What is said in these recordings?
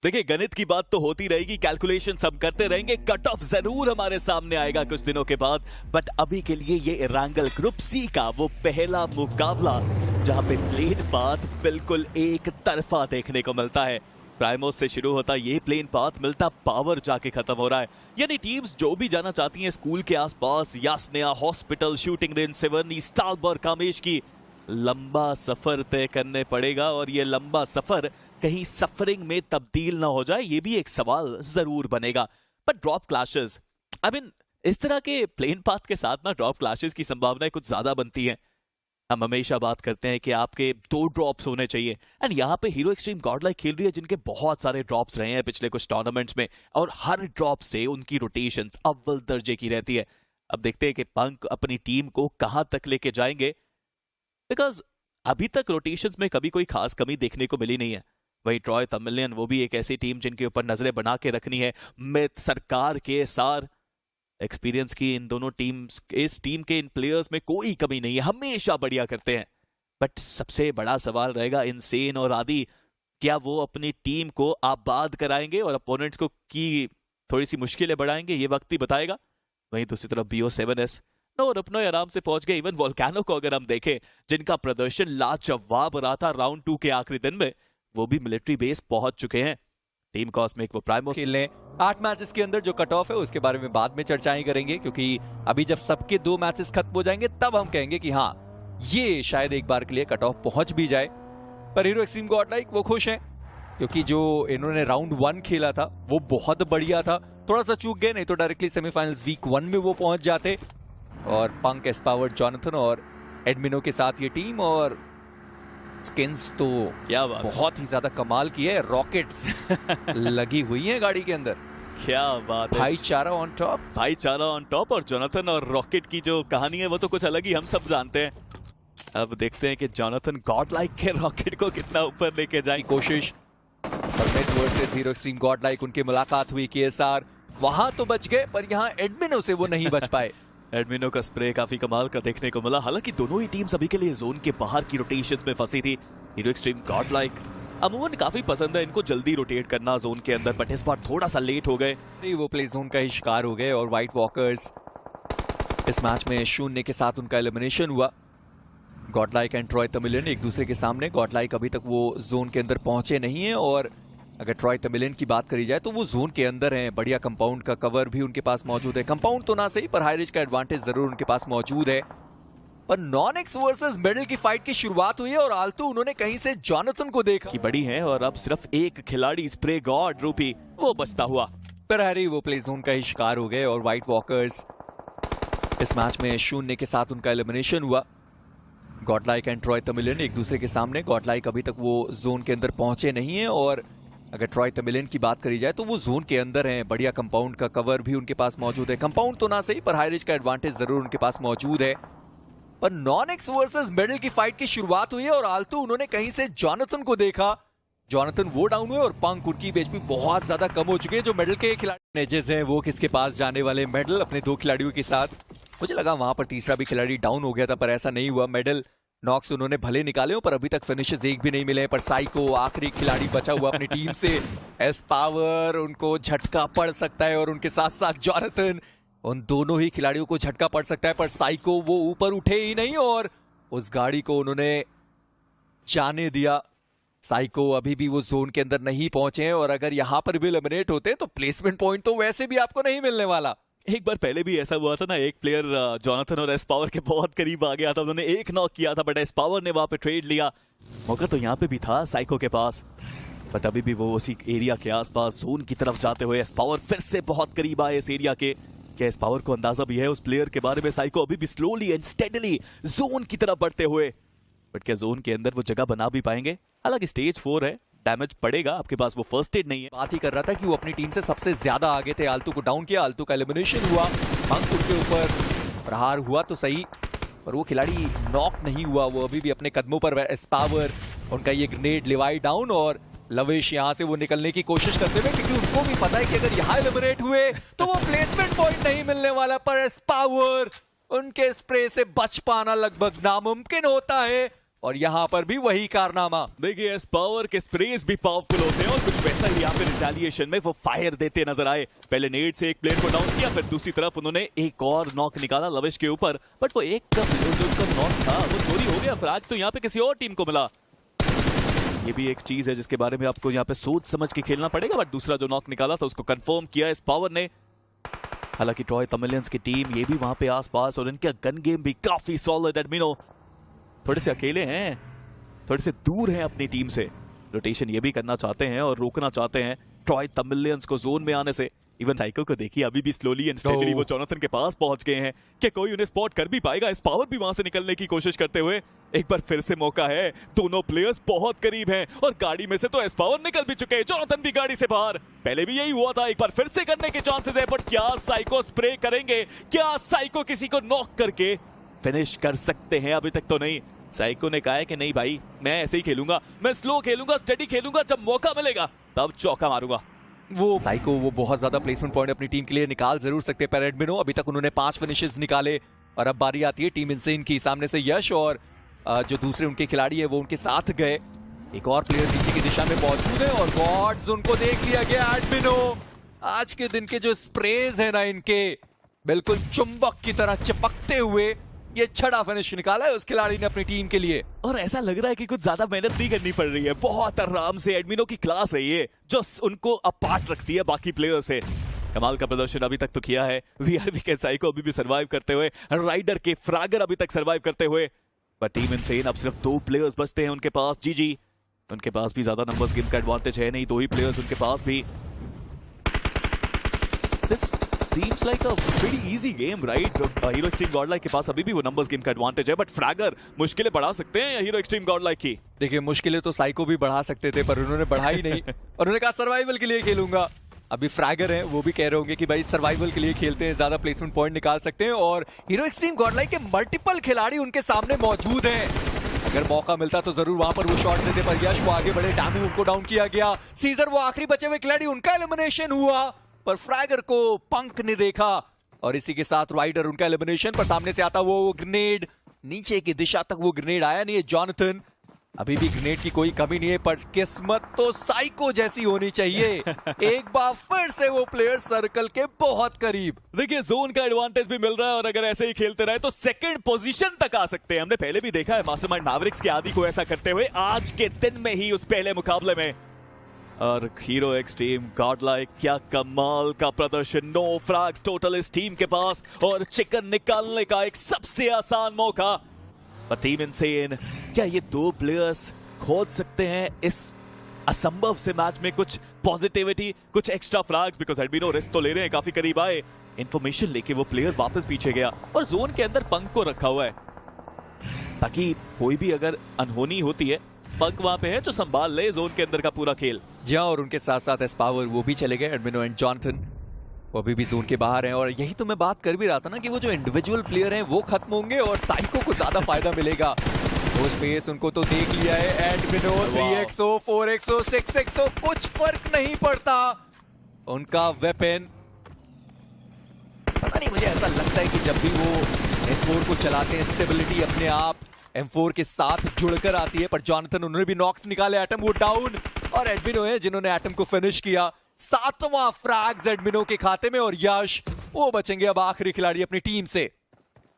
देखिए, गणित की बात तो होती रहेगी, कैलकुलेशन हम करते रहेंगे, कट ऑफ जरूर हमारे सामने आएगा कुछ दिनों के बाद। बट अभी के लिए ये इरांगल ग्रुप सी का वो पहला मुकाबला जहां पे प्लेन पाथ बिल्कुल एक तरफा देखने को मिलता है। प्राइमोस से शुरू होता ये प्लेन पाथ मिलता पावर जाके खत्म हो रहा है। यानी टीम्स जो भी जाना चाहती हैं स्कूल के आसपास, यास्नेया, hospital, shooting range, Seoni, स्टालबर्ग, Kamesh की लंबा सफर तय करने पड़ेगा। और ये लंबा सफर कहीं सफरिंग में तब्दील ना हो जाए, ये भी एक सवाल जरूर बनेगा। पर ड्रॉप क्लैशेस, आई मीन इस तरह के प्लेन पाथ के साथ ना ड्रॉप क्लैशेस की संभावनाएं कुछ ज्यादा बनती हैं। हम हमेशा बात करते हैं कि आपके 2 ड्रॉप्स होने चाहिए, एंड यहाँ पे हीरो एक्सट्रीम गॉडलाइक खेल रही है जिनके बहुत सारे ड्रॉप्स रहे हैं पिछले कुछ टूर्नामेंट्स में, और हर ड्रॉप से उनकी रोटेशंस अव्वल दर्जे की रहती है। अब देखते हैं कि पंक अपनी टीम को कहां तक लेके जाएंगे, बिकॉज अभी तक रोटेशंस में कभी कोई खास कमी देखने को मिली नहीं है। वही ट्रॉय तमिलियन, वो भी एक ऐसी टीम जिनके ऊपर नजरें बना के रखनी है। मिथ, सरकार, केएसआर, एक्सपीरियंस की इन दोनों टीम्स, इस टीम के इन प्लेयर्स में कोई कमी नहीं है, हमेशा बढ़िया करते हैं। बट सबसे बड़ा सवाल रहेगा इनसेन और आदि, क्या वो अपनी टीम को आबाद कराएंगे और अपोनेंट्स को की थोड़ी सी मुश्किलें बढ़ाएंगे, ये वक्त ही बताएगा। वहीं दूसरी तरफ BO7S और अपनों आराम से पहुंच गए। इवन वोल्केनो को अगर हम देखें, जिनका प्रदर्शन लाजवाब रहा था राउंड 2 के आखिरी दिन में, वो भी मिलिट्री बेस पहुंच चुके हैं। टीम कॉस्मिक वो प्राइमोस खेलने 8 मैचेस के अंदर जो कट ऑफ है उसके बारे में बाद में चर्चाएं करेंगे, क्योंकि अभी जब सबके 2 मैचेस खत्म हो जाएंगे तब हम कहेंगे कि हाँ, ये शायद एक बार के लिए कट ऑफ पहुंच भी जाए। पर हीरो एक्सट्रीम गॉडलाइक वो खुश हैं, क्योंकि जो इन्होंने राउंड 1 खेला था वो बहुत बढ़िया था। थोड़ा सा चूक गए, नहीं तो डायरेक्टली सेमीफाइनल्स वीक 1 में वो पहुंच जाते। और पंक, एस्पावर, जॉनथन और एडमिनो के साथ ये टीम, और स्किन्स तो क्या बात, बहुत ही ज्यादा कमाल की है। रॉकेट्स लगी हुई हैं गाड़ी के अंदर, क्या बात है। भाईचारा ऑन टॉप, भाईचारा ऑन टॉप। और जॉनथन और रॉकेट की जो कहानी है वो तो कुछ अलग ही हम सब जानते हैं। अब देखते हैं कि जॉनथन गॉडलाइक के रॉकेट को कितना ऊपर लेके जाए कोशिश। वर्सेस हीरो एक्सट्रीम गॉडलाइक, उनकी मुलाकात हुई केएसआर, वहां तो बच गए, पर यहाँ एडमिनो से वो नहीं बच पाए। एडमिनो का स्प्रे काफी कमाल का देखने को मिला। हालांकि दोनों ही टीम्स अभी के लिए जोन के बाहर की रोटेशंस में फंसी थी। हीरो एक्सट्रीम गॉडलाइक अमूमन काफी पसंद है इनको जल्दी रोटेट करना जोन के अंदर, बट इस बार थोड़ा सा लेट हो गए। वो प्ले जोन का ही शिकार हो गए, और व्हाइट वॉकर्स इस मैच में 0 के साथ उनका एलिमिनेशन हुआ। गॉडलाइक एंड ट्रॉय तमिलियन एक दूसरे के सामने। गॉडलाइक अभी तक वो जोन के अंदर पहुंचे नहीं है, और अगर ट्रॉय तमिलियन की बात करी जाए तो वो जोन के अंदर हैं। बढ़िया कंपाउंड का कवर भी उनके पास मौजूद है, कंपाउंड तो ना सही पर हाई रेंज का एडवांटेज जरूर उनके पास मौजूद है। पर नॉन-एक्स वर्सेस मेडल की फाइट की शुरुआत हुई है, और आलतू उन्होंने कहीं से जॉनथन को देखा कि बड़ी है, और अब सिर्फ एक खिलाड़ी स्प्रे गॉड रूपी वो बचता हुआ। पर हैरी वो प्ले जोन का ही शिकार हो गए, और व्हाइट वॉकर्स इस मैच में 0 के साथ उनका एलिमिनेशन हुआ। गॉडलाइक एंड ट्रॉय तमिलियन एक दूसरे के सामने। गॉडलाइक अभी तक वो जोन के अंदर पहुंचे नहीं है, और अगर ट्रॉय तमिलियन की बात करी जाए तो वो जोन के अंदर हैं। बढ़िया कंपाउंड का कवर भी उनके पास मौजूद है, कंपाउंड तो ना सही पर हाई रेंज का एडवांटेज जरूर उनके पास मौजूद है। पर नॉन-एक्स वर्सेस मेडल की फाइट की शुरुआत हुई है, और आलतू उन्होंने कहीं से जॉनथन को देखा। जॉनथन वो डाउन हुए, और पंक, उनकी एचपी बहुत ज्यादा कम हो चुकी है। जो मेडल के खिलाड़ी एजेस हैं वो किसके पास जाने वाले मेडल अपने 2 खिलाड़ियों के साथ। मुझे लगा वहां पर तीसरा भी खिलाड़ी डाउन हो गया था, पर ऐसा नहीं हुआ। मेडल नॉक्स उन्होंने भले निकाले हो, पर अभी तक फिनिशेस एक भी नहीं मिले। पर साइको आखिरी खिलाड़ी बचा हुआ अपनी टीम से। एस्पावर, उनको झटका पड़ सकता है, और उनके साथ साथ जॉनथन, उन दोनों ही खिलाड़ियों को झटका पड़ सकता है। पर साइको वो ऊपर उठे ही नहीं, और उस गाड़ी को उन्होंने जाने दिया। साइको अभी भी वो जोन के अंदर नहीं पहुंचे हैं, और अगर यहां पर भी एलिमिनेट होते हैं तो प्लेसमेंट पॉइंट तो वैसे भी आपको नहीं मिलने वाला। एक बार पहले भी ऐसा हुआ था ना, एक प्लेयर जॉनथन और एस्पावर के बहुत करीब आ गया था, उन्होंने एक नॉक किया था, बट एस्पावर ने वहां पे ट्रेड लिया। मौका तो यहाँ पे भी था साइको के पास, बट अभी भी वो उसी एरिया के आसपास जोन की तरफ जाते हुए एस्पावर फिर से बहुत करीब आए इस एरिया के। क्या एस्पावर को अंदाजा भी है उस प्लेयर के बारे में? साइको अभी भी स्लोली एंड स्टेडली जोन की तरफ बढ़ते हुए, बट क्या जोन के अंदर वो जगह बना भी पाएंगे? हालांकि स्टेज 4 है, डैमेज पड़ेगा, आपके पास वो फर्स्ट एड नहीं है। बात ही कर रहा था कि वो अपनी टीम से सबसे ज्यादा आगे थे। आलतू को डाउन किया, आलतू का एलिमिनेशन हुआ। पंक उनके ऊपर प्रहार हुआ तो सही, पर वो खिलाड़ी नॉक नहीं हुआ, वो अभी भी अपने कदमों पर। एस्पावर, उनका ये ग्रेनेड लिवाई डाउन, और लवेश यहां से वो निकलने की कोशिश करते हुए, क्योंकि उनको भी पता है कि अगर यहां एलिमिनेट हुए तो वो प्लेसमेंट पॉइंट नहीं मिलने वाला। पर एस्पावर, उनके स्प्रे से बच पाना लगभग नामुमकिन होता है। और यहाँ पर भी वही कारनामा। देखिए इस पावर के स्प्रेज भी पावरफुल होते हैं और कुछ वैसा ही यहाँ पे रिटेलिएशन में वो फायर देते नजर आए। पहले नेट से एक प्लेयर को डाउन किया, फिर दूसरी तरफ उन्होंने एक और नॉक निकाला लविश के ऊपर, बट वो एक का जो नॉक था वो चोरी हो गया। फ्रैग तो यहाँ पे किसी और टीम को मिला। ये भी एक चीज है जिसके बारे में आपको यहाँ पे सोच समझ के खेलना पड़ेगा, बट दूसरा जो नॉक निकाला था उसको कंफर्म किया इस पावर ने। हालांकि ट्रॉय तमिलियंस की टीम ये भी वहां पे आसपास और इनका गन गेम भी काफी सॉलिड। एडमिनो थोड़े से अकेले हैं, थोड़े से दूर हैं अपनी टीम से। रोटेशन ये भी करना चाहते हैं और रोकना चाहते हैं ट्रॉय तमिलियंस को जोन में आने से। इवन साइको को देखिए अभी भी स्लोली एंड स्टेडली वो जोनाथन के पास पहुंच गए हैं कि कोई उन्हें स्पॉट कर भी पाएगा। इस पावर भी वहां से निकलने की कोशिश करते हुए एक बार फिर से मौका है। दोनों प्लेयर्स बहुत करीब हैं और गाड़ी में से तो एस पावर निकल भी चुके हैं, जोनाथन भी गाड़ी से बाहर। पहले भी यही हुआ था, एक बार फिर से करने के चांसेस है, बट क्या साइको स्प्रे करेंगे? क्या साइको किसी को नॉक करके फिनिश कर सकते हैं? अभी तक तो नहीं। साइको ने कहा है कि नहीं भाई, मैं ऐसे ही खेलूंगा, मैं स्लो खेलूंगा, स्टेडी खेलूंगा, जब मौका मिलेगा तब चौका मारूंगा। वो साइको वो बहुत ज्यादा प्लेसमेंट पॉइंट अपनी टीम के लिए निकाल जरूर सकते हैं, पर एडमिनो अभी तक उन्होंने 5 फिनिशेस निकाले और अब बारी आती है टीम इनसेन की। सामने से यश और जो दूसरे उनके खिलाड़ी है वो उनके साथ गए। एक और प्लेयर पीछे की दिशा में मौजूद है और गॉड्स उनको देख लिया गया। एडमिनो आज के दिन के जो स्प्रेज है ना इनके, बिल्कुल चुंबक की तरह चिपकते हुए ये छड़ा फिनिश निकाला है उस खिलाड़ी ने अपनी टीम के लिए। और ऐसा लग रहा है कि कुछ ज्यादा मेहनत नहीं करनी पड़ रही है, बहुत आराम से। एडमिनो की क्लास है ये जो उनको अपार्ट रखती है बाकी प्लेयर से। कमाल का प्रदर्शन अभी तक तो किया है वीआरवी के साइको अभी भी सरवाइव करते हुए, राइडर के फ्रैगर अभी तक सरवाइव करते हुए। पर टीम इनसेन अब सिर्फ 2 प्लेयर्स बचते हैं उनके पास। जीजी उनके पास भी ज्यादा नंबर्स गेम का एडवांटेज है नहीं, 2 ही प्लेयर्स उनके पास भी। This seems like a pretty easy game, right? Hero extreme Godlike के पास अभी भी वो नंबर्स गेम का एडवांटेज है, बट फ्रैगर मुश्किलें बढ़ा सकते हैं हीरो एक्सट्रीम गॉडलाइक की। देखिए मुश्किलें तो साइको भी बढ़ा सकते थे पर उन्होंने बढ़ाई नहीं और उन्होंने कहा सर्वाइवल के लिए खेलूंगा। अभी फ्रैगर हैं, वो भी कह रहे होंगे कि भाई सर्वाइवल के लिए खेलते हैं, ज्यादा प्लेसमेंट पॉइंट निकाल सकते हैं। और हीरो एक्सट्रीम गॉडलाइक के मल्टीपल खिलाड़ी उनके सामने मौजूद हैं। अगर मौका मिलता तो जरूर वहां पर वो शॉट लेते, पर यश वो आगे बढ़े, टामू उनको डाउन किया गया। सीजर वो आखिरी बचे हुए खिलाड़ी, उनका एलिमिनेशन हुआ, पर फ्रैगर को पंक ने देखा और इसी के साथ राइडर उनका एलिमिनेशन। पर सामने से आता वो ग्रेनेड, नीचे की दिशा तक वो ग्रेनेड आया नहीं है। जॉनथन अभी भी ग्रेनेड की कोई कमी नहीं है, पर किस्मत तो साइको जैसी होनी चाहिए। एक बार फिर से वो प्लेयर सर्कल के बहुत करीब। देखिए जोन का एडवांटेज भी मिल रहा है और अगर ऐसे ही खेलते रहे तो सेकंड पोजीशन तक आ सकते हैं। हमने पहले भी देखा है मास्टरमाइंड मैवरिक्स के आदि को ऐसा करते हुए आज के दिन में ही उस पहले मुकाबले में। और हीरो एक्सट्रीम गॉडलाइक क्या कमाल का प्रदर्शन, नो फ्रैग्स टोटल इस टीम के पास और चिकन निकालने का एक सबसे आसान मौका। पर टीम इनसेन क्या ये 2 प्लेयर्स खोज सकते हैं इस असंभव से मैच में कुछ पॉजिटिविटी, कुछ एक्स्ट्रा फ्रैग्स? बिकॉज एडमिनो रिस्क तो ले रहे हैं, काफी करीब आए। इंफॉर्मेशन लेके वो प्लेयर वापस पीछे गया और जोन के अंदर पंक को रखा हुआ है ताकि कोई भी अगर अनहोनी होती है पंक वहां पे है जो संभाल ले जोन के अंदर का पूरा खेल। जी हाँ, और उनके साथ साथ एस्पावर वो भी चले गए। एडमिनो एंड जॉनथन वो अभी भी जोन के बाहर हैं और यही तो मैं बात कर भी रहा था ना कि वो जो इंडिविजुअल प्लेयर हैं वो खत्म होंगे और साइको को ज्यादा फायदा मिलेगा। वो स्पेस उनको तो देख लिया है। एडमिनो 3x0 4x0 6x0 कुछ फर्क नहीं पड़ता उनका वेपन। पता नहीं, मुझे ऐसा लगता है कि जब भी वो M4 को चलाते हैं स्टेबिलिटी अपने आप M4 के साथ जुड़कर आती है। पर जॉनथन उन्होंने भी नॉक्स निकाले, एटम वो डाउन और एडमिनो है जिन्होंने एटम को फिनिश किया। 7वां फ्रैग्स एडमिनो के खाते में और यश वो बचेंगे अब आखिरी खिलाड़ी अपनी टीम से।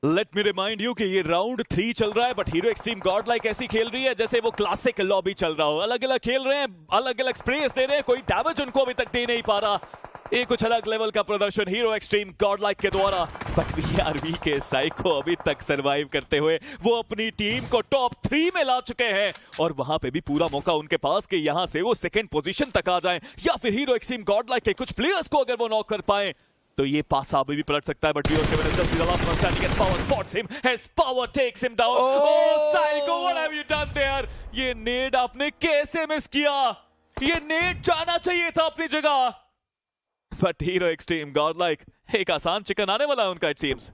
लेट मी रिमाइंड यू कि ये राउंड 3 चल रहा है, बट हीरो एक्सट्रीम गॉडलाइक ऐसी खेल रही है जैसे वो क्लासिक लॉबी चल रहा हो। अलग अलग खेल रहे हैं, अलग अलग स्प्रेस दे रहे हैं, कोई डैमेज उनको अभी तक दे नहीं पा रहा। ये कुछ अलग लेवल का प्रदर्शन हीरो एक्सट्रीम गॉडलाइक के द्वारा। बट वीआरवी के साइको अभी तक सरवाइव करते हुए वो अपनी टीम को टॉप 3 में ला चुके हैं और वहां पे भी पूरा मौका उनके पास कि यहां से वो सेकंड पोजीशन तक आ जाएं या फिर हीरो एक्सट्रीम गॉडलाइक के कुछ प्लेयर्स को अगर वो नॉक कर पाए तो ये पासा अभी भी पलट सकता है। But Vo7 is just the last one standing as Power spots him, as Power takes him down. Oh Psycho, what have you done there? ये नेड आपने कैसे मिस किया? ये नेड जाना चाहिए था अपनी जगह। बट हीरो एक्सट्रीम गॉडलाइक एक आसान चिकन आने वाला है उनका इट सीम्स।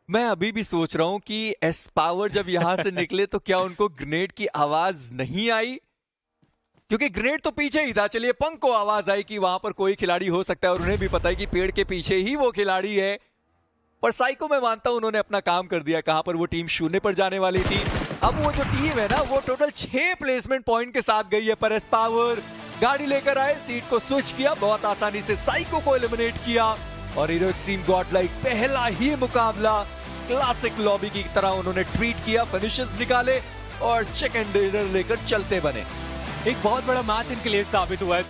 मैं अभी भी सोच रहा हूं कि एस पावर जब यहां से निकले तो क्या उनको ग्रेनेड की आवाज नहीं आई, क्योंकि ग्रेनेड तो पीछे ही था। चलिए पंक को आवाज आई कि वहां पर कोई खिलाड़ी हो सकता है और उन्हें भी पता है कि पेड़ के पीछे ही वो खिलाड़ी है। पर साइको मैं मानता हूं उन्होंने अपना काम कर दिया। कहां पर वो टीम 0 पर जाने वाली थी अब वो जो टीम है ना, वो टोटल 6 प्लेसमेंट पॉइंट के साथ गई है। पर पावर गाड़ी लेकर आए, सीट को स्विच किया, बहुत आसानी से साइको को एलिमिनेट किया और हीरो एक्सट्रीम गॉडलाइक पहला ही मुकाबला क्लासिक लॉबी की तरह उन्होंने ट्रीट किया, फिनिशेस निकाले और चिकन डिनर लेकर चलते बने। एक बहुत बड़ा मैच इनके लिए साबित हुआ है।